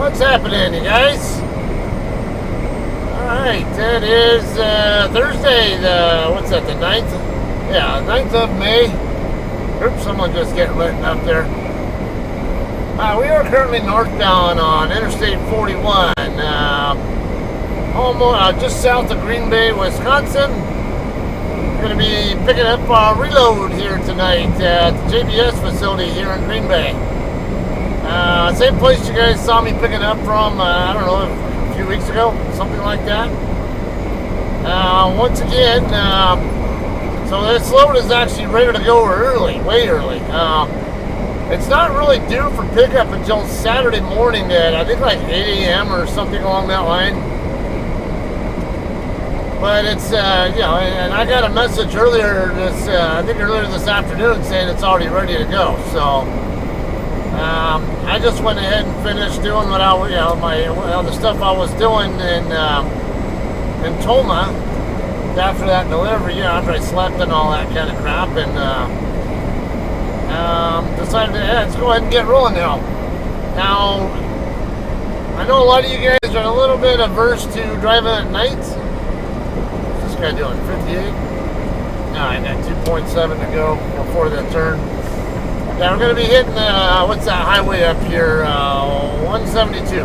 What's happening, you guys? Alright, it is Thursday, what's that, the 9th? Yeah, 9th of May. Oops, someone just got lit up there. We are currently northbound on Interstate 41, almost just south of Green Bay, Wisconsin. We're going to be picking up our reload here tonight at the JBS facility here in Green Bay. Same place you guys saw me picking up from, I don't know, a few weeks ago, something like that. Once again, so this load is actually ready to go early, way early. It's not really due for pickup until Saturday morning at, I think, like 8 a.m. or something along that line. But it's, you know, and I got a message earlier this, I think earlier this afternoon saying it's already ready to go. So, I just went ahead and finished doing what I, you know, the stuff I was doing in Toma after that delivery, you know, after I slept and all that kind of crap, and decided to, yeah, let's go ahead and get rolling now. Now, I know a lot of you guys are a little bit averse to driving at night. What's this guy doing? 58? No, I got 2.7 to go before the turn. Yeah, we're going to be hitting, what's that highway up here? 172.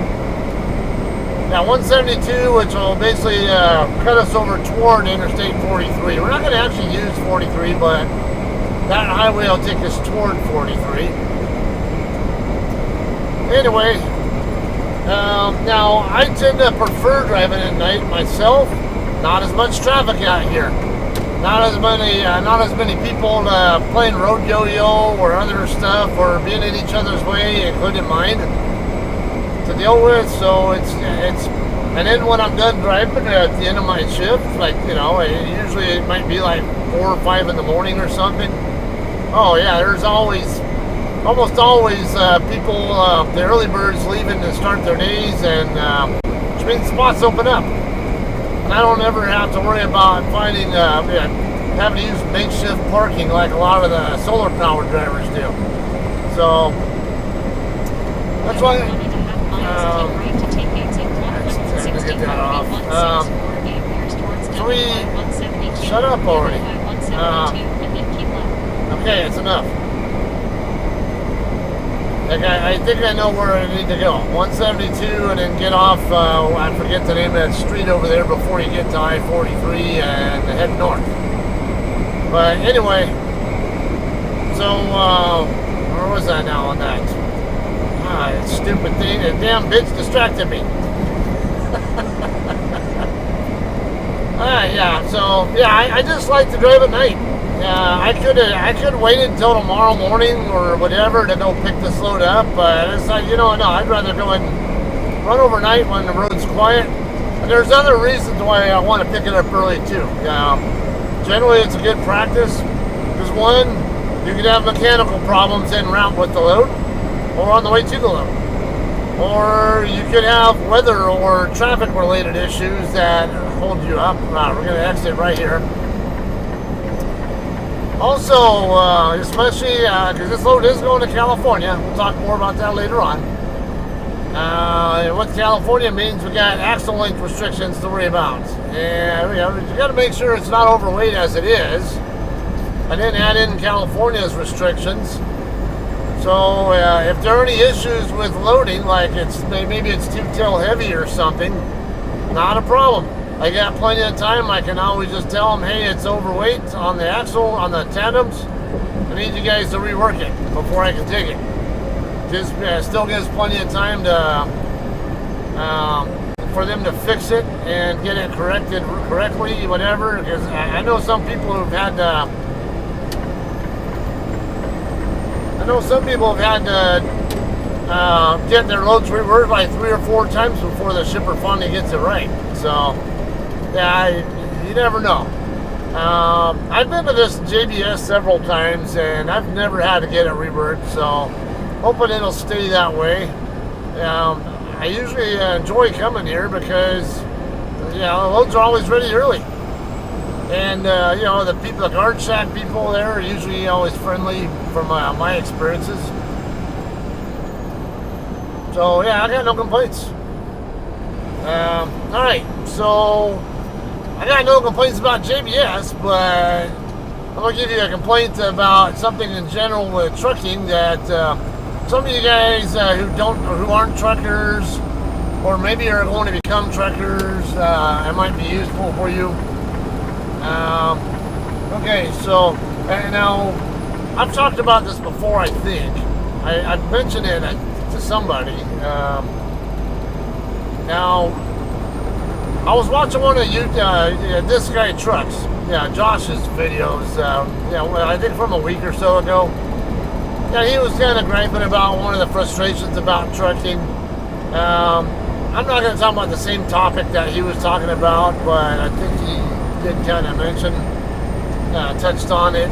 Now, 172, which will basically cut us over toward Interstate 43. We're not going to actually use 43, but that highway will take us toward 43. Anyway, now I tend to prefer driving at night myself. Not as much traffic out here. Not as many people playing road yo-yo or other stuff or being in each other's way, including mine, to deal with. So it's and then when I'm done driving at the end of my shift, like, you know, usually it might be like 4 or 5 in the morning or something. Oh yeah, there's almost always people, the early birds leaving to start their days, and which means spots open up. And I don't ever have to worry about finding, having to use makeshift parking like a lot of the solar powered drivers do. So that's why. Let's get that off. So we shut up already. Okay, it's enough. Like I think I know where I need to go. 172, and then get off, I forget the name of that street over there before you get to I-43 and head north. But anyway, so, where was I now on that? That stupid thing, that damn bitch distracted me. Yeah, so, yeah, I just like to drive at night. I could wait until tomorrow morning or whatever to go pick this load up, but it's like, you know, no, I'd rather go and run overnight when the road's quiet. And there's other reasons why I want to pick it up early too. Generally, it's a good practice because, one, you could have mechanical problems en route with the load or on the way to the load, or you could have weather or traffic related issues that hold you up. We're going to exit right here. Also, especially because this load is going to California. We'll talk more about that later on. What California means, we got axle length restrictions to worry about. And you got to make sure it's not overweight as it is. And then add in California's restrictions. So if there are any issues with loading, like maybe it's too tail heavy or something, not a problem. I got plenty of time. I can always just tell them, hey, it's overweight on the axle, on the tandems. I need you guys to rework it before I can take it. Just still gives plenty of time to for them to fix it and get it corrected correctly, whatever. Because I know some people who've had to. Get their loads reworked like 3 or 4 times before the shipper finally gets it right. So. Yeah, you never know. I've been to this JBS several times, and I've never had to get it reworked, so hoping it'll stay that way. I usually enjoy coming here because, you know, the loads are always ready early. And, you know, the guard shack people there are usually always friendly from my experiences. So yeah, I got no complaints. All right, so I got no complaints about JBS, but I'm gonna give you a complaint about something in general with trucking that some of you guys who aren't truckers, or maybe are going to become truckers, it might be useful for you. Okay, so now I've talked about this before. I think I've mentioned it to somebody. Now, I was watching one of this guy trucks, Josh's videos. I think from a week or so ago. Yeah, he was kind of griping about one of the frustrations about trucking. I'm not going to talk about the same topic that he was talking about, but I think he did kind of mention, touched on it.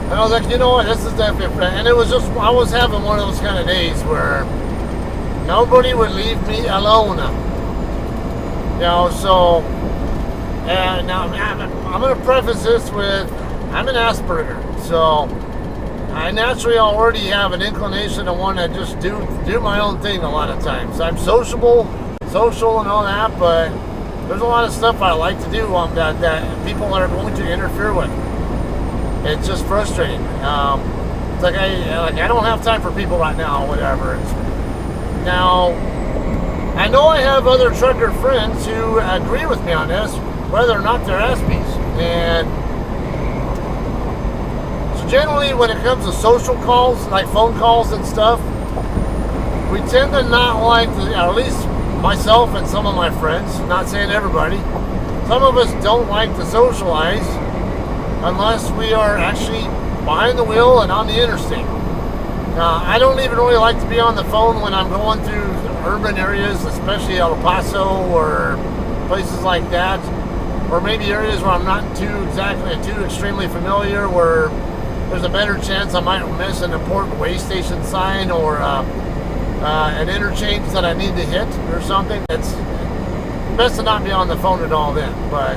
And I was like, you know what, this is definitely, and it was just, I was having one of those kind of days where nobody would leave me alone. So, now I'm going to preface this with, I'm an Asperger, so I naturally already have an inclination to want to just do my own thing a lot of times. I'm social and all that, but there's a lot of stuff I like to do that people are going to interfere with. It's just frustrating. It's like I don't have time for people right now, or whatever. Now, I know I have other trucker friends who agree with me on this, whether or not they're Aspies. And so generally, when it comes to social calls, like phone calls and stuff, we tend to not like, at least myself and some of my friends, not saying everybody, some of us don't like to socialize unless we are actually behind the wheel and on the interstate. I don't even really like to be on the phone when I'm going through urban areas, especially El Paso or places like that, or maybe areas where I'm not too extremely familiar, where there's a better chance I might miss an important way station sign or an interchange that I need to hit or something. It's best to not be on the phone at all then. But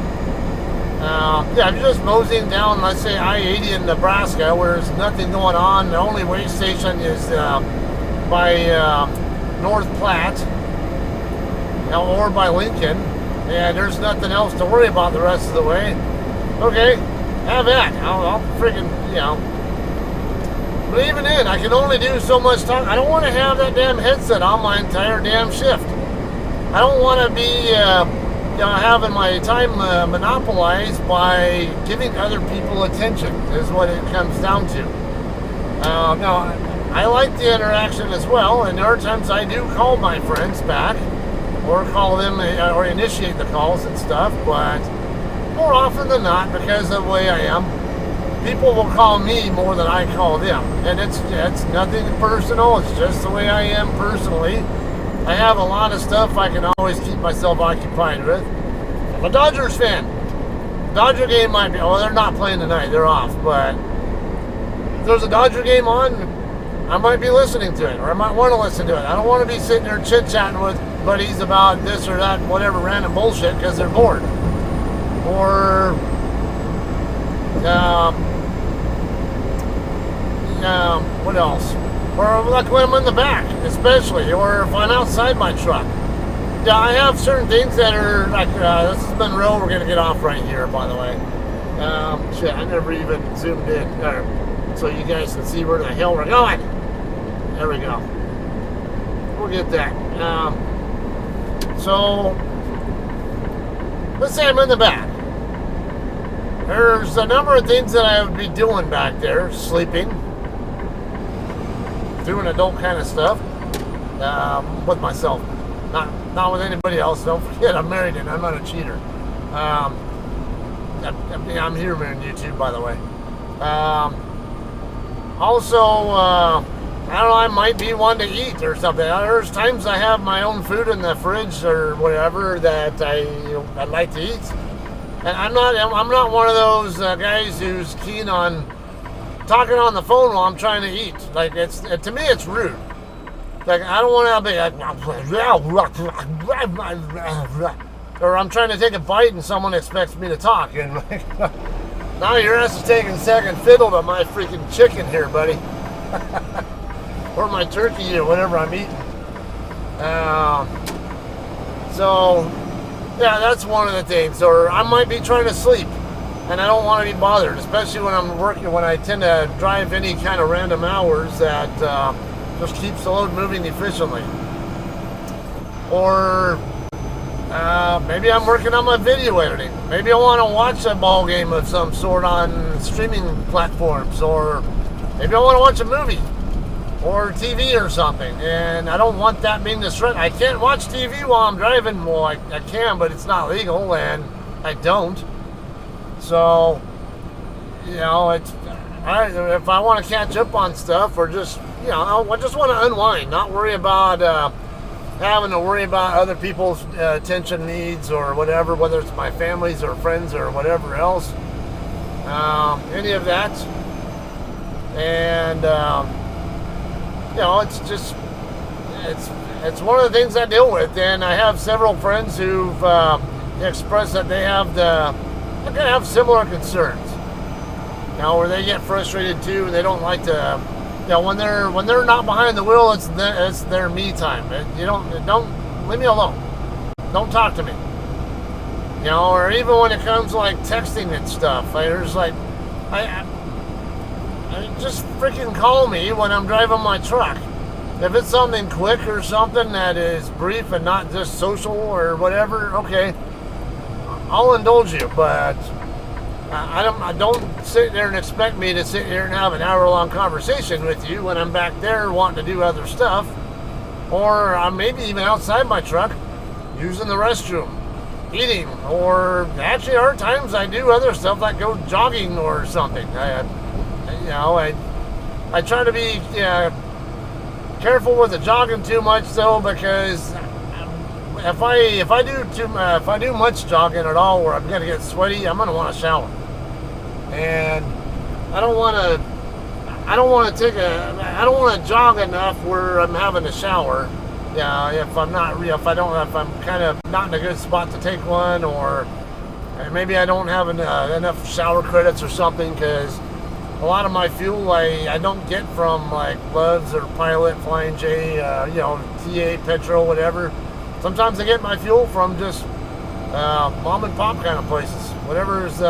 if you're just moseying down, let's say I-80 in Nebraska, where there's nothing going on, the only way station is by North Platte, or by Lincoln, and there's nothing else to worry about the rest of the way. Okay, have that. I'll freaking, But even then, I can only do so much time. I don't want to have that damn headset on my entire damn shift. I don't want to be having my time monopolized by giving other people attention, is what it comes down to. Now, I like the interaction as well, and there are times I do call my friends back, or call them, or initiate the calls and stuff, but more often than not, because of the way I am, people will call me more than I call them. And it's nothing personal, it's just the way I am personally. I have a lot of stuff I can always keep myself occupied with. I'm a Dodgers fan. Dodger game might be, they're not playing tonight, they're off, but if there's a Dodger game on, I might be listening to it, or I might want to listen to it. I don't want to be sitting there chit-chatting with buddies about this or that, whatever random bullshit, because they're bored. Or, what else? Or like when I'm in the back, especially, or if I'm outside my truck. Yeah, I have certain things that are like, this is Monroe, we're going to get off right here, by the way. Shit, I never even zoomed in, so you guys can see where the hell we're going. There we go. We'll get that. So, let's say I'm in the back. There's a number of things that I would be doing back there, sleeping, doing adult kind of stuff, with myself, not with anybody else. Don't forget, I'm married and I'm not a cheater. I'm here on YouTube, by the way. Also, I don't know, I might be one to eat or something. There's times I have my own food in the fridge or whatever that I'd like to eat. And I'm not one of those guys who's keen on talking on the phone while I'm trying to eat. Like, to me, it's rude. Like, I don't want to be like, or I'm trying to take a bite and someone expects me to talk. And like, now your ass is taking second fiddle to my freaking chicken here, buddy. or my turkey or whatever I'm eating. So yeah, that's one of the things. Or I might be trying to sleep and I don't want to be bothered, especially when I'm working, when I tend to drive any kind of random hours that just keeps the load moving efficiently. Or maybe I'm working on my video editing. Maybe I want to watch a ball game of some sort on streaming platforms, or maybe I want to watch a movie or TV or something, and I don't want that being distracted. I can't watch TV while I'm driving. Well, I can, but it's not legal, and I don't. So, you know, if I want to catch up on stuff, or just, you know, I just want to unwind, not worry about having to worry about other people's attention needs or whatever, whether it's my family's or friends or whatever else, any of that. And you know, it's just, it's one of the things I deal with. And I have several friends who've expressed that they have similar concerns, you know, where they get frustrated too, and they don't like to, you know, when they're not behind the wheel, it's their me time. You don't leave me alone. Don't talk to me. You know, or even when it comes to like texting and stuff, there's like, I just freaking call me when I'm driving my truck. If it's something quick or something that is brief and not just social or whatever, okay, I'll indulge you, but I don't sit there and expect me to sit here and have an hour-long conversation with you when I'm back there wanting to do other stuff, or I'm maybe even outside my truck using the restroom, eating, or actually there are times I do other stuff like go jogging or something. I try to be careful with the jogging too much though, because if I do much jogging at all where I'm gonna get sweaty, I'm gonna want to shower, and I don't want to jog enough where I'm having to shower. Yeah, if I'm kind of not in a good spot to take one, or maybe I don't have enough shower credits or something, because a lot of my fuel I don't get from like Love's or Pilot, Flying J, TA, Petrol, whatever. Sometimes I get my fuel from just mom and pop kind of places, whatever is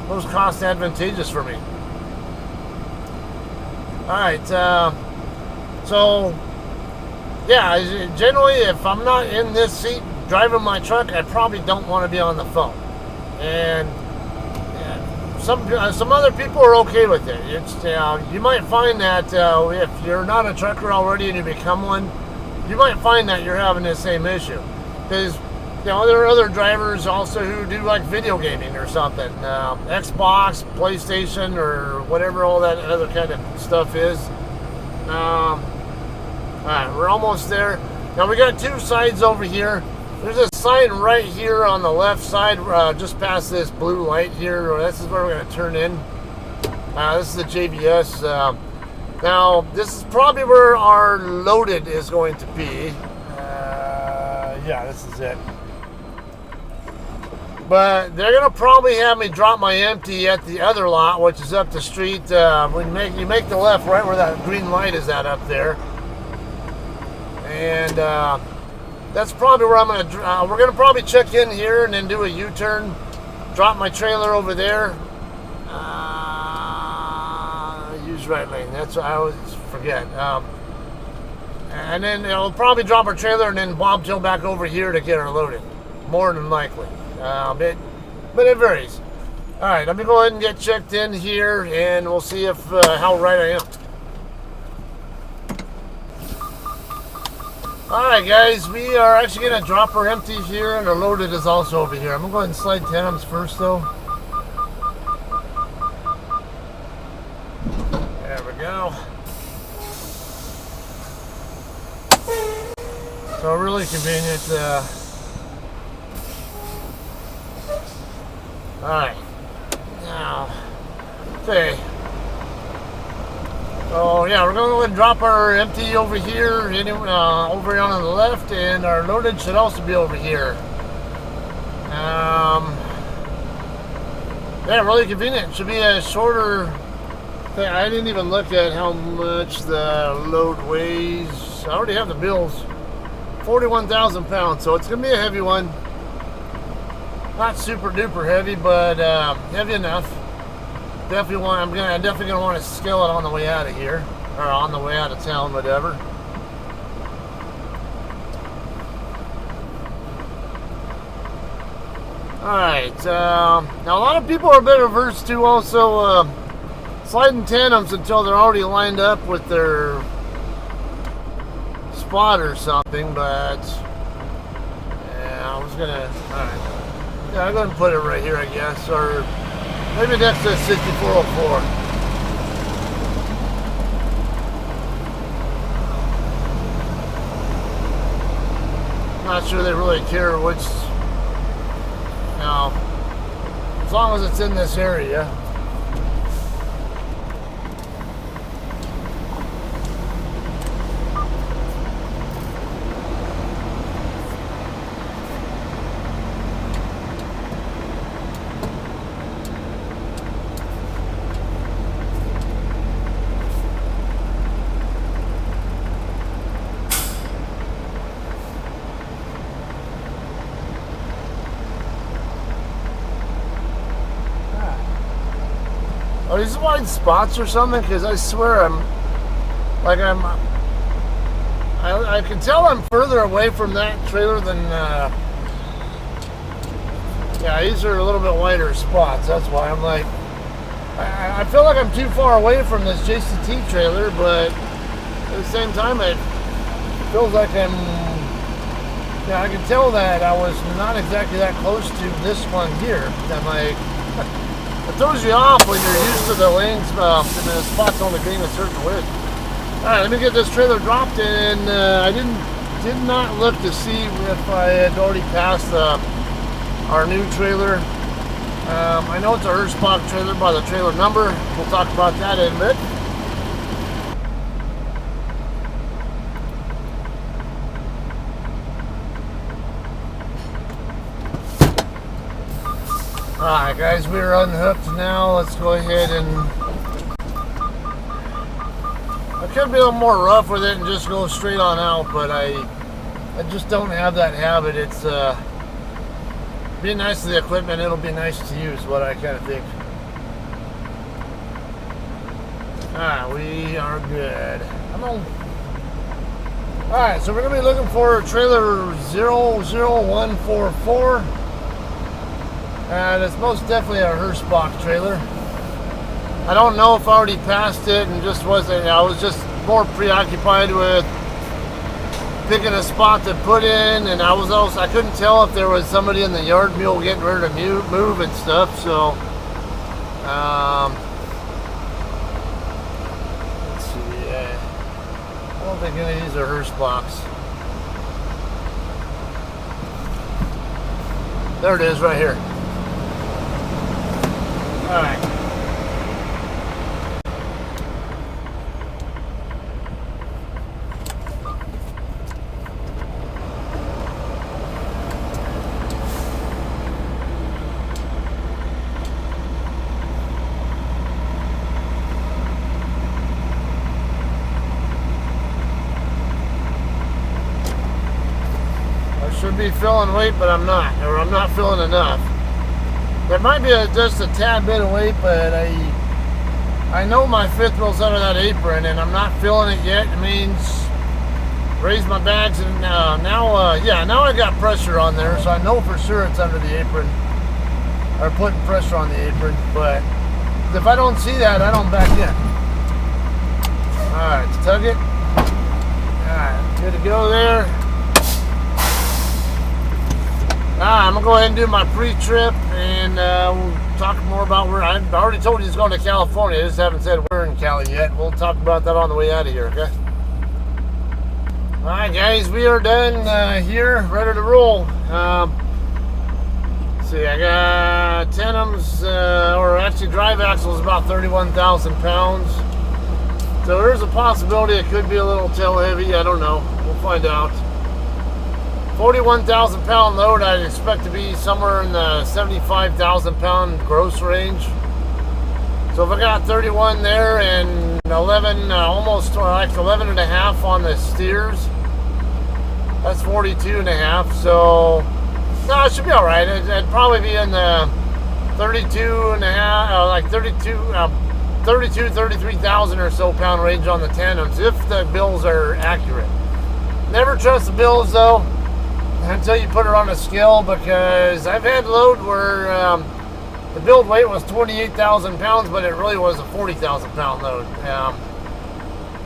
most cost advantageous for me. All right, so yeah, generally if I'm not in this seat driving my truck, I probably don't want to be on the phone. And some other people are okay with it. It's you might find that if you're not a trucker already and you become one, you might find that you're having the same issue, because there are other drivers also who do like video gaming or something, Xbox, PlayStation, or whatever all that other kind of stuff is. All right, we're almost there. Now we got two sides over here. There's a sign right here on the left side, just past this blue light here. This is where we're going to turn in. This is the JBS. Now, this is probably where our loaded is going to be. Yeah, this is it. But they're going to probably have me drop my empty at the other lot, which is up the street. When you make the left right where that green light is at up there. And that's probably where I'm going to, we're going to probably check in here and then do a U-turn, drop my trailer over there. Use right lane, that's what I always forget. And then we'll probably drop our trailer and then bobtail back over here to get her loaded, more than likely. But it varies. All right, let me go ahead and get checked in here, and we'll see if how right I am. Alright guys, we are actually going to drop our empty here, and our loaded is also over here. I'm going to go ahead and slide Tandems first though. There we go. So really convenient. Alright. Now, okay. So yeah, we're going to go ahead and drop our empty over here, over here on the left, and our loaded should also be over here. Yeah, really convenient. It should be a shorter I didn't even look at how much the load weighs. I already have the bills. 41,000 pounds, so it's gonna be a heavy one. Not super duper heavy, but heavy enough. Definitely I'm definitely gonna want to scale it on the way out of here, or on the way out of town, whatever. All right. Now a lot of people are a bit averse to also sliding tandems until they're already lined up with their spot or something, but yeah, I was gonna. All right. Yeah, I'm gonna put it right here, I guess, or maybe next to 6404. Not sure they really care which. No, as long as it's in this area. Are these wide spots or something? Because I swear I can tell I'm further away from that trailer than, yeah, these are a little bit wider spots. That's why I'm like, I feel like I'm too far away from this JCT trailer, but at the same time, it feels like I can tell that I was not exactly that close to this one here. I'm like, it throws you off when you're used to the lanes, and the spots only being a certain width. All right, let me get this trailer dropped, and I did not look to see if I had already passed our new trailer. I know it's a Hirschbach trailer by the trailer number. We'll talk about that in a bit. Alright guys, we're unhooked now. Let's go ahead and... I could be a little more rough with it and just go straight on out, but I just don't have that habit. It's being nice to the equipment, it'll be nice to use, what I kind of think. Alright, we are good. Alright, so we're going to be looking for trailer 00144. And it's most definitely a Hirschbach trailer. I don't know if I already passed it and just wasn't. I was just more preoccupied with picking a spot to put in, and I couldn't tell if there was somebody in the yard mule getting ready to move and stuff. So, let's see. I don't think any of these are Hirschbachs. There it is, right here. All right. I should be filling weight, but I'm not, or I'm not filling enough. There might be just a tad bit of weight, but I know my fifth wheel's under that apron, and I'm not feeling it yet. It means raise my bags, and now I got pressure on there, so I know for sure it's under the apron, or putting pressure on the apron. But if I don't see that, I don't back in. All right, let's tug it. All right, good to go there. I'm going to go ahead and do my pre-trip, and we'll talk more about where... I already told you he's going to California. I just haven't said where in Cali yet. We'll talk about that on the way out of here, okay? Alright, guys, we are done here, ready to roll. Let's see, I got Tandems, or actually drive axle is about 31,000 pounds. So there's a possibility it could be a little tail heavy. I don't know. We'll find out. 41,000 pound load, I'd expect to be somewhere in the 75,000 pound gross range. So if I got 31 there and 11, almost like 11 and a half on the steers, that's 42 and a half. So no, it should be all right. It'd probably be in the 32 and a half, like 33,000 or so pound range on the tandems if the bills are accurate. Never trust the bills though until you put it on a scale, because I've had load where the build weight was 28,000 pounds, but it really was a 40,000 pound load.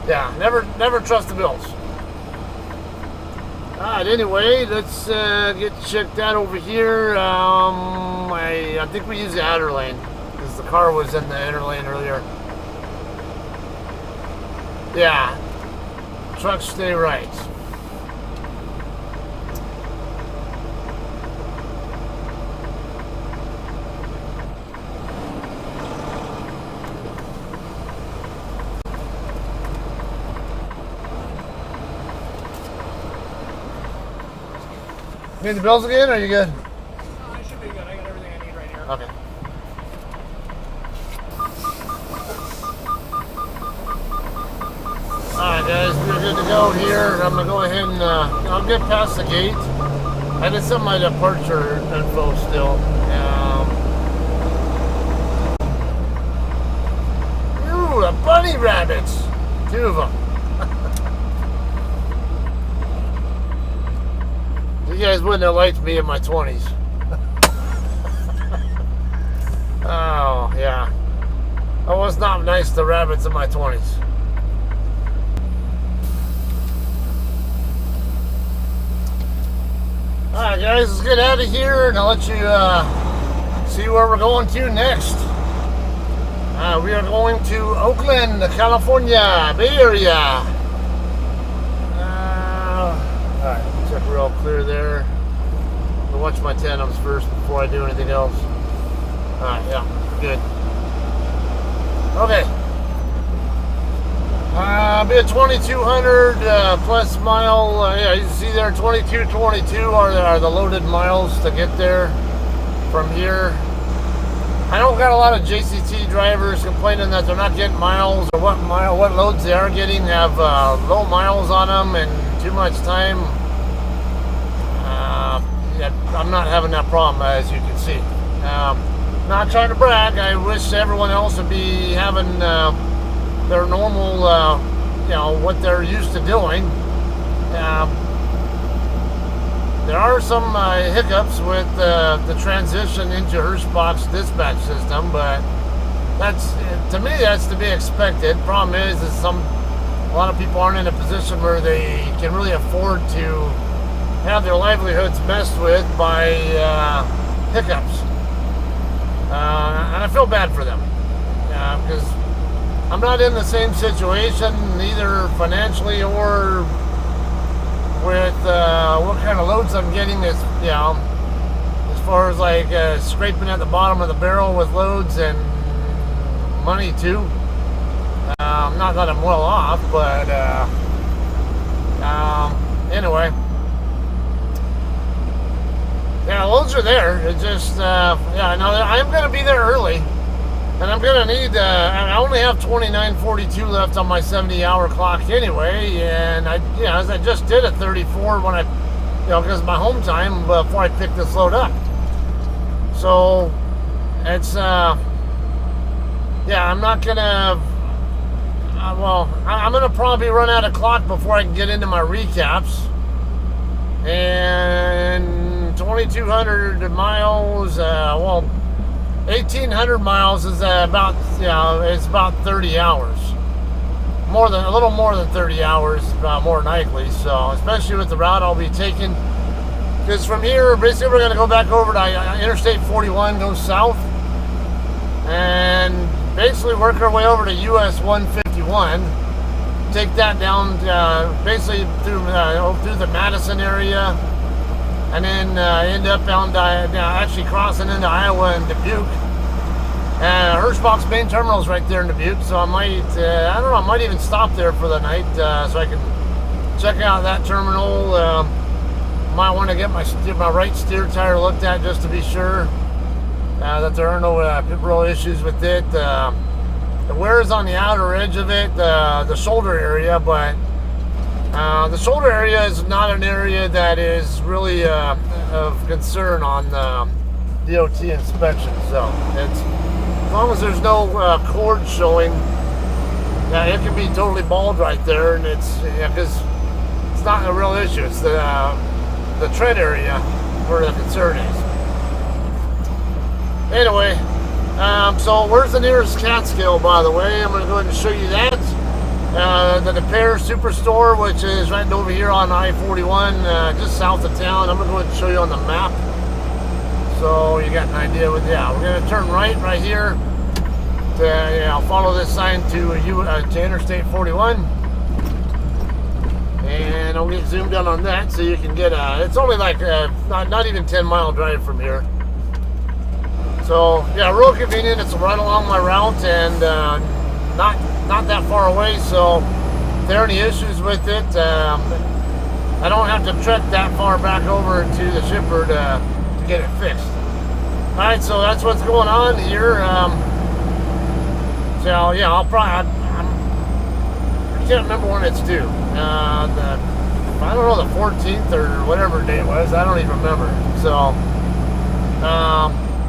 Yeah, never trust the bills. Alright, anyway, let's get checked out over here. I think we used the outer lane because the car was in the inner lane earlier. Yeah, trucks stay right. Need the bills again, or are you good? No, I should be good. I got everything I need right here. Okay. Alright guys, we're good to go here. I'm going to go ahead and I'll get past the gate. I did some of my departure info still. Ooh, the bunny rabbits. 2 of them. You guys wouldn't have liked me in my 20s. Oh, yeah. I was not nice to rabbits in my 20s. Alright guys, let's get out of here and I'll let you see where we're going to next. We are going to Oakland, California, Bay Area. Alright, check we're all clear there. I'll watch my tandems first before I do anything else. Alright, yeah, good. Okay. Be a 2,200 plus mile. Yeah, you see there, 2222 are the loaded miles to get there from here. I don't got a lot of JCT drivers complaining that they're not getting miles, or what loads they are getting have low miles on them and too much time. Yeah, I'm not having that problem, as you can see. Not trying to brag. I wish everyone else would be having their normal, what they're used to doing. There are some hiccups with the transition into Hirschbach's dispatch system, but to me that's to be expected. Problem is a lot of people aren't in a position where they can really afford to have their livelihoods messed with by hiccups, and I feel bad for them because I'm not in the same situation, either financially or with what kind of loads I'm getting. As far as like scraping at the bottom of the barrel with loads and money too. Not that I'm well off, but anyway, yeah, loads are there. It just I know I'm going to be there early. And I'm going to need, I only have 29:42 left on my 70-hour clock anyway, and as I just did at 34 when I, because of my home time before I picked this load up. So, it's, I'm not going to, I'm going to probably run out of clock before I can get into my recaps. And 2,200 miles, 1,800 miles is about, it's about 30 hours. A little more than 30 hours, more than likely. So, especially with the route I'll be taking. Because from here, basically we're going to go back over to Interstate 41, go south. And basically work our way over to US 151. Take that down, basically through the Madison area. And then end up actually crossing into Iowa and Dubuque. Hirschbach's main terminal is right there in Dubuque, so I might, I might even stop there for the night so I can check out that terminal. Might want to get my right steer tire looked at just to be sure that there are no real issues with it. The wear is on the outer edge of it, the shoulder area, but the shoulder area is not an area that is really of concern on DOT inspection. So it's, as long as there's no cord showing, yeah, it can be totally bald right there, and it's, yeah, because it's not a real issue. It's the tread area where the concern is. Anyway, so where's the nearest Catskill, by the way? I'm going to go ahead and show you that. The Napier Superstore, which is right over here on I-41, just south of town. I'm going to go ahead and show you on the map, so you got an idea. With, yeah, we're going to turn right here. I'll follow this sign to Interstate 41, and I'll get zoomed in on that so you can get it's only like not even 10-mile drive from here. So yeah, real convenient. It's right along my route, and not that far away. So if there are any issues with it, I don't have to trek that far back over to the shipper to get it fixed. All right, so that's what's going on here. So yeah, I can't remember when it's due. I don't know, the 14th or whatever day it was. I don't even remember. So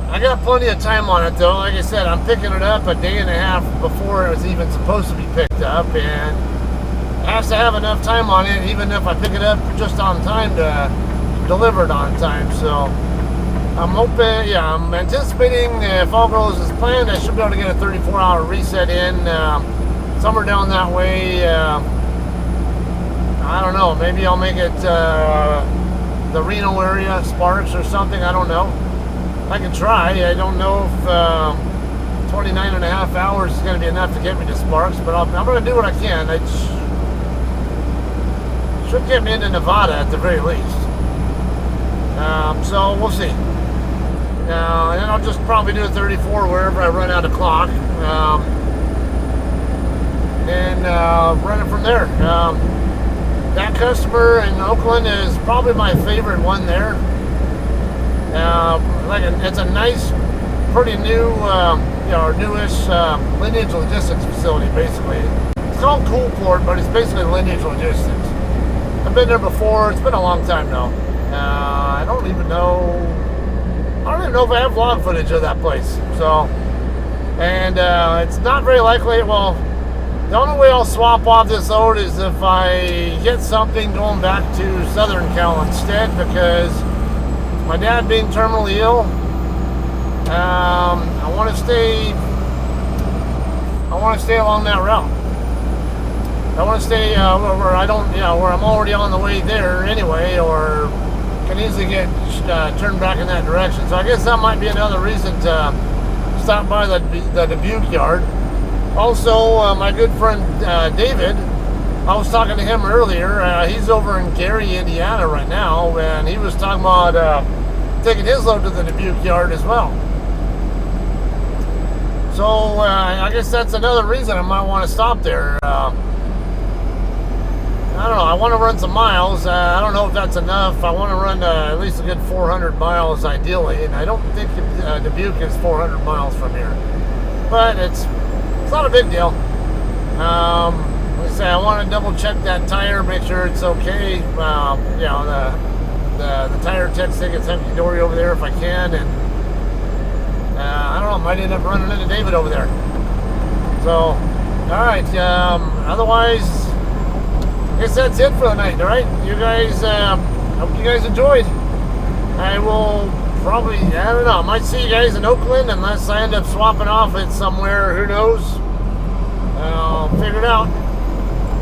I got plenty of time on it, though. Like I said, I'm picking it up a day and a half before it was even supposed to be picked up, and it has to have enough time on it, even if I pick it up just on time, to deliver it on time. So I'm hoping, yeah, I'm anticipating if all goes as planned, I should be able to get a 34-hour reset in somewhere down that way. I don't know, maybe I'll make it the Reno area, Sparks or something, I don't know. I can try. I don't know if 29 and a half hours is going to be enough to get me to Sparks, but I'm going to do what I can. It should get me into Nevada at the very least. So we'll see. And then I'll just probably do a 34 wherever I run out of clock. And run it from there. That customer in Oakland is probably my favorite one there. It's a nice, pretty new, newish Lineage Logistics facility, basically. It's called Coolport, but it's basically Lineage Logistics. I've been there before. It's been a long time now. I don't even know if I have log footage of that place. So, and it's not very likely. Well, the only way I'll swap off this load is if I get something going back to Southern Cal instead, because my dad being terminally ill, I want to stay along that route. I want to stay where I'm already on the way there anyway, or can easily get turned back in that direction. So I guess that might be another reason to stop by the Dubuque yard. Also, my good friend David, I was talking to him earlier. He's over in Gary, Indiana right now, and he was talking about taking his load to the Dubuque yard as well. So I guess that's another reason I might want to stop there. I don't know. I want to run some miles. I don't know if that's enough. I want to run at least a good 400 miles ideally, and I don't think Dubuque is 400 miles from here. But it's not a big deal. Like I say, I want to double check that tire, make sure it's okay. The tire tech thing is hunky-dory over there if I can, and I don't know, I might end up running into David over there. So, alright, otherwise, I guess that's it for the night, alright? You guys, hope you guys enjoyed. I will probably, I don't know, I might see you guys in Oakland unless I end up swapping off it somewhere, who knows? I'll figure it out.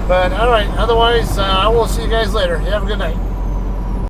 But, alright, otherwise, I will see you guys later. You have a good night.